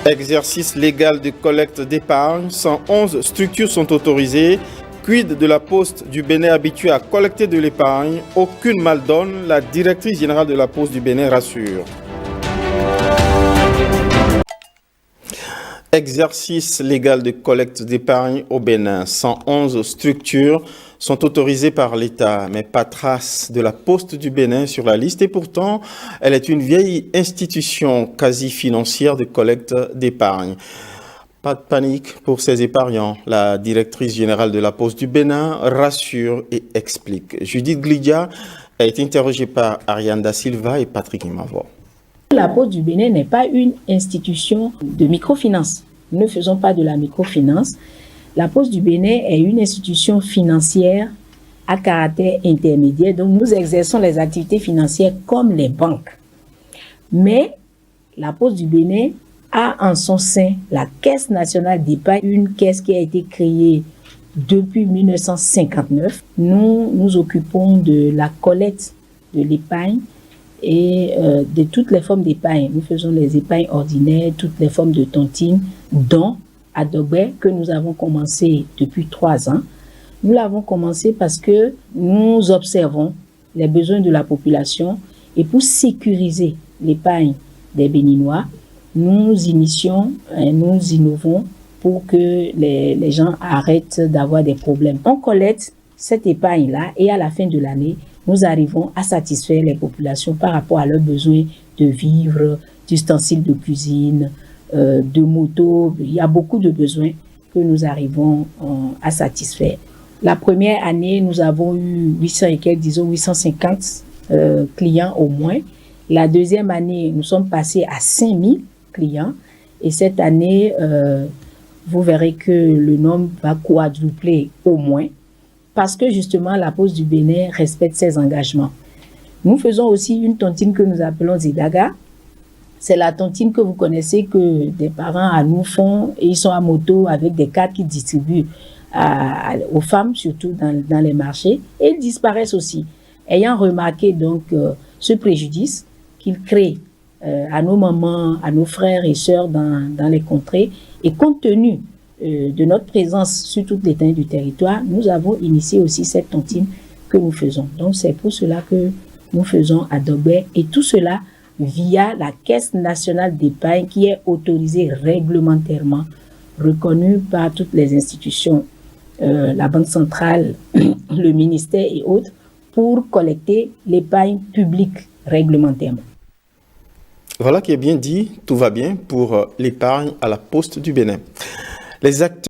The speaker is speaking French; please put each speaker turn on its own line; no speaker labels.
Exercice légal de collecte d'épargne, 111 structures sont autorisées. Quid de la Poste du Bénin habituée à collecter de l'épargne? Aucune maldonne, la directrice générale de la Poste du Bénin rassure. Exercice légal de collecte d'épargne au Bénin. 111 structures sont autorisées par l'État, mais pas trace de la Poste du Bénin sur la liste. Et pourtant, elle est une vieille institution quasi financière de collecte d'épargne. Pas de panique pour ces épargnants. La directrice générale de la Poste du Bénin rassure et explique. Judith Glidia a été interrogée par Ariane Da Silva et Patrick Imavo.
La Poste du Bénin n'est pas une institution de microfinance. Nous ne faisons pas de la microfinance. La Poste du Bénin est une institution financière à caractère intermédiaire. Donc, nous exerçons les activités financières comme les banques. Mais la Poste du Bénin a en son sein la Caisse nationale d'épargne, une caisse qui a été créée depuis 1959. Nous nous occupons de la collecte de l'épargne et de toutes les formes d'épargne. Nous faisons les épargnes ordinaires, toutes les formes de tontines, dont à Dogbe, que nous avons commencé depuis 3 ans. Nous l'avons commencé parce que nous observons les besoins de la population et pour sécuriser l'épargne des Béninois, nous initions et nous innovons pour que les gens arrêtent d'avoir des problèmes. On collecte cette épargne-là et à la fin de l'année, nous arrivons à satisfaire les populations par rapport à leurs besoins de vivres, d'ustensiles de cuisine, de motos. Il y a beaucoup de besoins que nous arrivons à satisfaire. La première année, nous avons eu 800 et quelques, disons 850 clients au moins. La deuxième année, nous sommes passés à 5000 clients. Et cette année, vous verrez que le nombre va quadrupler au moins. Parce que justement, la Poste du Bénin respecte ses engagements. Nous faisons aussi une tontine que nous appelons Zidaga. C'est la tontine que vous connaissez que des parents à nous font et ils sont à moto avec des cartes qu'ils distribuent aux femmes, surtout dans les marchés. Et ils disparaissent aussi. Ayant remarqué donc ce préjudice qu'ils créent à nos mamans, à nos frères et sœurs dans les contrées, et compte tenu de notre présence sur toute l'étendue du territoire, nous avons initié aussi cette tontine que nous faisons. Donc c'est pour cela que nous faisons à Dogbe et tout cela via la Caisse nationale d'épargne qui est autorisée réglementairement, reconnue par toutes les institutions, la Banque centrale, le ministère et autres, pour collecter l'épargne publique réglementairement.
Voilà qui est bien dit, tout va bien pour l'épargne à la Poste du Bénin. Les acteurs